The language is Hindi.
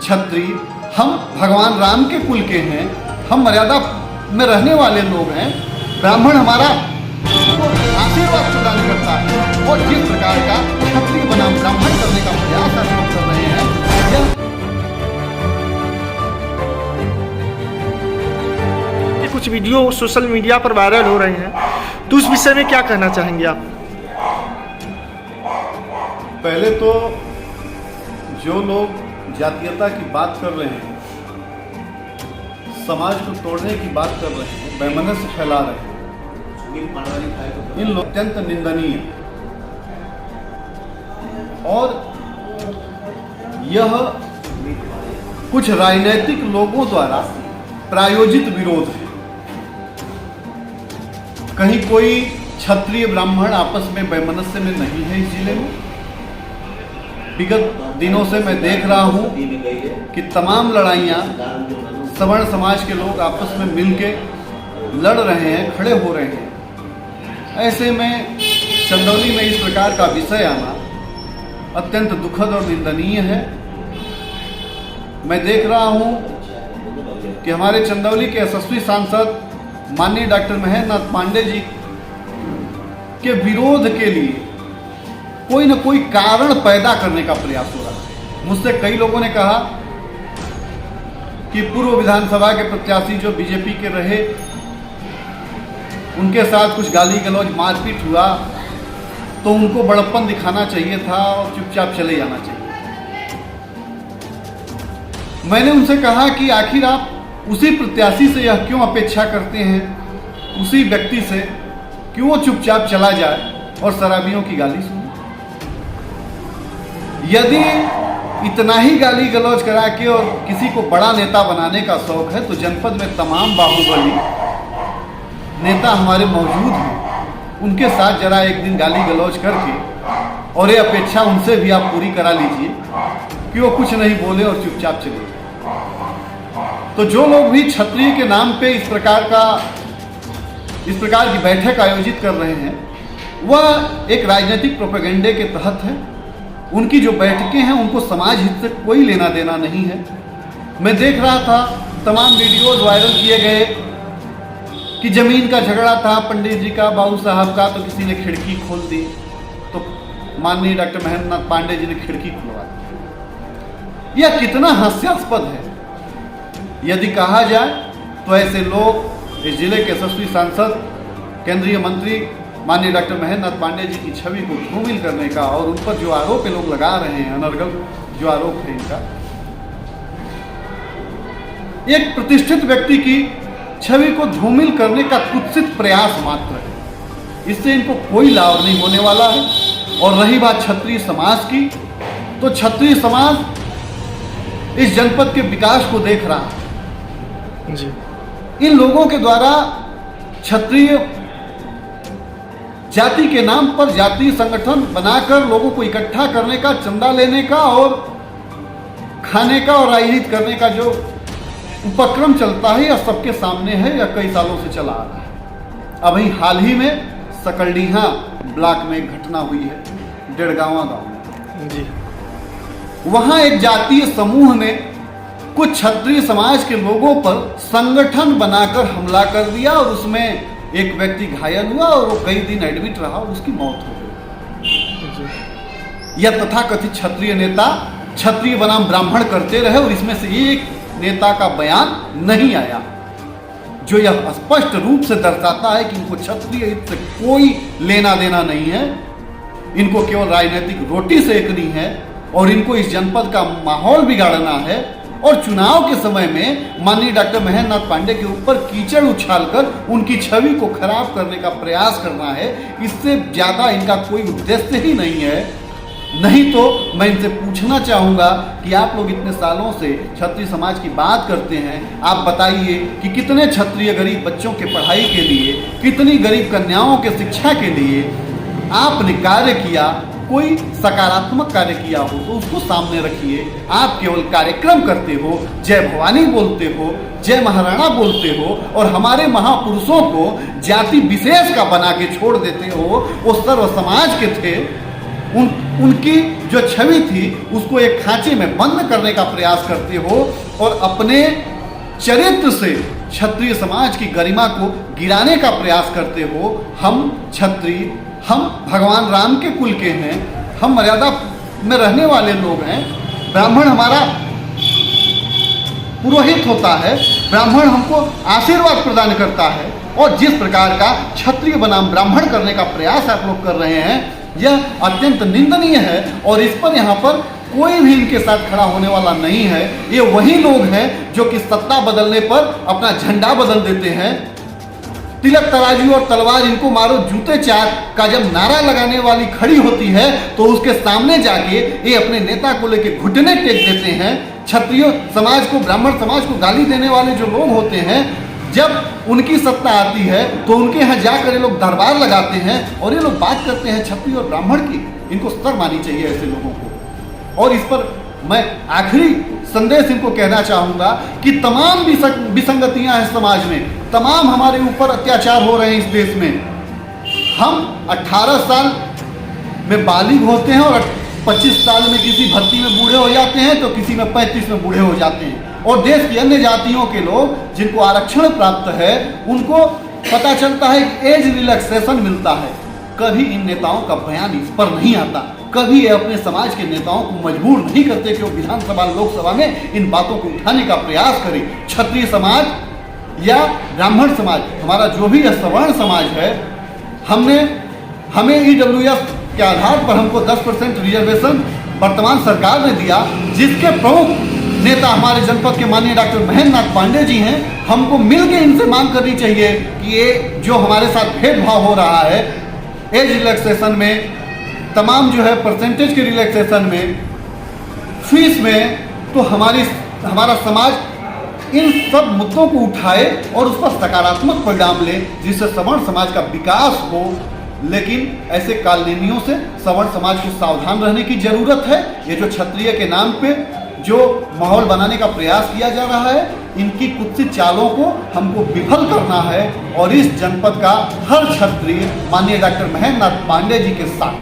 क्षत्रिय, हम भगवान राम के कुल के हैं, हम मर्यादा में रहने वाले लोग हैं। ब्राह्मण हमारा आशीर्वाद प्रदान करता है और जिस प्रकार का क्षत्रिय बनाम ब्राह्मण करने का प्रयास आप लोग कर रहे हैं, यह कुछ वीडियो सोशल मीडिया पर वायरल हो रहे हैं, तो उस विषय में क्या कहना चाहेंगे आप? पहले तो जो लोग जातीयता की बात कर रहे हैं, समाज को तोड़ने की बात कर रहे हैं, वैमनस्य फैला रहे हैं, इन लोग अत्यंत निंदनीय और यह कुछ राजनीतिक लोगों द्वारा प्रायोजित विरोध है। कहीं कोई क्षत्रिय ब्राह्मण आपस में वैमनस्य में नहीं है इस जिले में। विगत दिनों से मैं देख रहा हूं कि तमाम लड़ाइयां सवर्ण समाज के लोग आपस में मिलके लड़ रहे हैं, खड़े हो रहे हैं। ऐसे में चंदौली में इस प्रकार का विषय आना अत्यंत दुखद और निंदनीय है। मैं देख रहा हूं कि हमारे चंदौली के यशस्वी सांसद माननीय डॉक्टर महेंद्र नाथ पांडे जी के विरोध के लिए कोई न कोई कारण पैदा करने का प्रयास हो रहा है। मुझसे कई लोगों ने कहा कि पूर्व विधानसभा के प्रत्याशी जो बीजेपी के रहे, उनके साथ कुछ गाली गलौज मारपीट हुआ तो उनको बड़प्पन दिखाना चाहिए था और चुपचाप चले जाना चाहिए। मैंने उनसे कहा कि आखिर आप उसी प्रत्याशी से यह क्यों अपेक्षा करते हैं, उसी व्यक्ति से क्यों चुपचाप चला जाए और शराबियों की गाली सुने। यदि इतना ही गाली गलौज करा के और किसी को बड़ा नेता बनाने का शौक है तो जनपद में तमाम बाहुबली नेता हमारे मौजूद हैं, उनके साथ जरा एक दिन गाली गलौज करके और ये अपेक्षा उनसे भी आप पूरी करा लीजिए कि वो कुछ नहीं बोले और चुपचाप चले जाए। तो जो लोग भी क्षत्रिय के नाम पे इस प्रकार की बैठक आयोजित कर रहे हैं, वह एक राजनीतिक प्रोपेगेंडे के तहत है। उनकी जो बैठकें हैं उनको समाज हित से कोई लेना देना नहीं है। मैं देख रहा था तमाम वीडियोज वायरल किए गए कि जमीन का झगड़ा था पंडित जी का, बाबू साहब का, तो किसी ने खिड़की खोल दी, तो माननीय डॉक्टर महेंद्र नाथ पांडे जी ने खिड़की खुलवा दी। यह कितना हास्यास्पद है। यदि कहा जाए तो ऐसे लोग इस जिले के यशस्वी सांसद, केंद्रीय मंत्री माननीय डॉक्टर महेंद्र नाथ पांडे जी की छवि को धूमिल करने का और उन पर जो आरोप लोग लगा रहे हैं, अनर्गल जो आरोप है इनका, एक प्रतिष्ठित व्यक्ति की छवि को धूमिल करने का कुत्सित प्रयास मात्र है। इससे इनको कोई लाभ नहीं होने वाला है। और रही बात क्षत्रिय समाज की, तो क्षत्रिय समाज इस जनपद के विकास को देख रहा है जी। इन लोगों के द्वारा क्षत्रिय जाति के नाम पर जातीय संगठन बनाकर लोगों को इकट्ठा करने का, चंदा लेने का और खाने का और राजनीति करने का जो उपक्रम चलता है, यह सबके सामने है, यह कई सालों से चला आ रहा है। अभी हाल ही में सकलडीहा ब्लॉक में एक घटना हुई है, डेढ़गांवा गांव में जी। वहां एक जातीय समूह ने कुछ क्षत्रिय समाज के लोगों पर संगठन बनाकर हमला कर दिया और उसमें एक व्यक्ति घायल हुआ और वो कई दिन एडमिट रहा और उसकी मौत हो गई। यह तथाकथित क्षत्रिय नेता क्षत्रिय बनाम ब्राह्मण करते रहे और इसमें से एक नेता का बयान नहीं आया, जो यह स्पष्ट रूप से दर्शाता है कि इनको क्षत्रिय हित से कोई लेना देना नहीं है। इनको केवल राजनीतिक रोटी सेकनी है और इनको इस जनपद का माहौल बिगाड़ना है और चुनाव के समय में माननीय डॉक्टर महेंद्र नाथ पांडे के ऊपर कीचड़ उछालकर उनकी छवि को खराब करने का प्रयास करना है। इससे ज्यादा इनका कोई उद्देश्य ही नहीं है। नहीं तो मैं इनसे पूछना चाहूंगा कि आप लोग इतने सालों से क्षत्रिय समाज की बात करते हैं, आप बताइए कि कितने क्षत्रिय गरीब बच्चों के पढ़ाई के लिए, कितनी गरीब कन्याओं के शिक्षा के लिए आपने कार्य किया। कोई सकारात्मक कार्य किया हो तो उसको सामने रखिए। आप केवल कार्यक्रम करते हो, जय भवानी बोलते हो, जय महाराणा बोलते हो और हमारे महापुरुषों को जाति विशेष का बना के छोड़ देते हो। वो सर्व समाज के थे, उनकी जो छवि थी उसको एक खांचे में बंद करने का प्रयास करते हो और अपने चरित्र से क्षत्रिय समाज की गरिमा को गिराने का प्रयास करते हो। हम क्षत्रिय, हम भगवान राम के कुल के हैं, हम मर्यादा में रहने वाले लोग हैं। ब्राह्मण हमारा पुरोहित होता है, ब्राह्मण हमको आशीर्वाद प्रदान करता है, और जिस प्रकार का क्षत्रिय बनाम ब्राह्मण करने का प्रयास आप लोग कर रहे हैं यह अत्यंत निंदनीय है। और इस पर यहाँ पर कोई भी इनके साथ खड़ा होने वाला नहीं है। ये वही लोग हैं जो कि सत्ता बदलने पर अपना झंडा बदल देते हैं। तिलक तराजू और तलवार इनको मारो जूते चार का जब नारा लगाने वाली खड़ी होती है तो उसके सामने जाके ये अपने नेता को लेके घुटने टेक देते हैं। क्षत्रिय समाज को, ब्राह्मण समाज को गाली देने वाले जो लोग होते हैं, जब उनकी सत्ता आती है तो उनके यहाँ जाकर ये लोग दरबार लगाते हैं और ये लोग बात करते हैं क्षत्रिय और ब्राह्मण की। इनको शर्म आनी चाहिए ऐसे लोगों को। और इस पर मैं आखिरी संदेश इनको कहना चाहूँगा कि तमाम विसंगतियाँ हैं समाज में, तमाम हमारे ऊपर अत्याचार हो रहे हैं इस देश में। हम 18 साल में बालिग होते हैं और 25 साल में किसी भर्ती में बूढ़े हो जाते हैं तो किसी में 35 में बूढ़े हो जाते हैं। और देश की अन्य जातियों के लोग जिनको आरक्षण प्राप्त है उनको पता चलता है कि एज रिलैक्सेशन मिलता है। कभी इन नेताओं का बयान इस पर नहीं आता, कभी ये अपने समाज के नेताओं को मजबूर नहीं करते कि वो विधानसभा लोकसभा में इन बातों को उठाने का प्रयास करें। क्षत्रिय समाज या ब्राह्मण समाज, हमारा जो भी सवर्ण समाज है, हमें EWS के आधार पर हमको 10% रिजर्वेशन वर्तमान सरकार ने दिया, जिसके प्रमुख नेता हमारे जनपद के माननीय डॉक्टर महेंद्र नाथ पांडे जी हैं। हमको मिलकर इनसे मांग करनी चाहिए कि ये जो हमारे साथ भेदभाव हो रहा है एज रिलैक्सेशन में, तमाम जो है परसेंटेज के रिलैक्सेशन में, फीस में, तो हमारा समाज इन सब मुद्दों को उठाए और उस पर सकारात्मक परिणाम ले, जिससे सवर्ण समाज का विकास हो। लेकिन ऐसे कालनेमियों से सवर्ण समाज को सावधान रहने की जरूरत है। ये जो क्षत्रिय के नाम पे जो माहौल बनाने का प्रयास किया जा रहा है, इनकी कुत्सित चालों को हमको विफल करना है और इस जनपद का हर क्षत्रिय माननीय डॉक्टर महेंद्र नाथ पांडे जी के साथ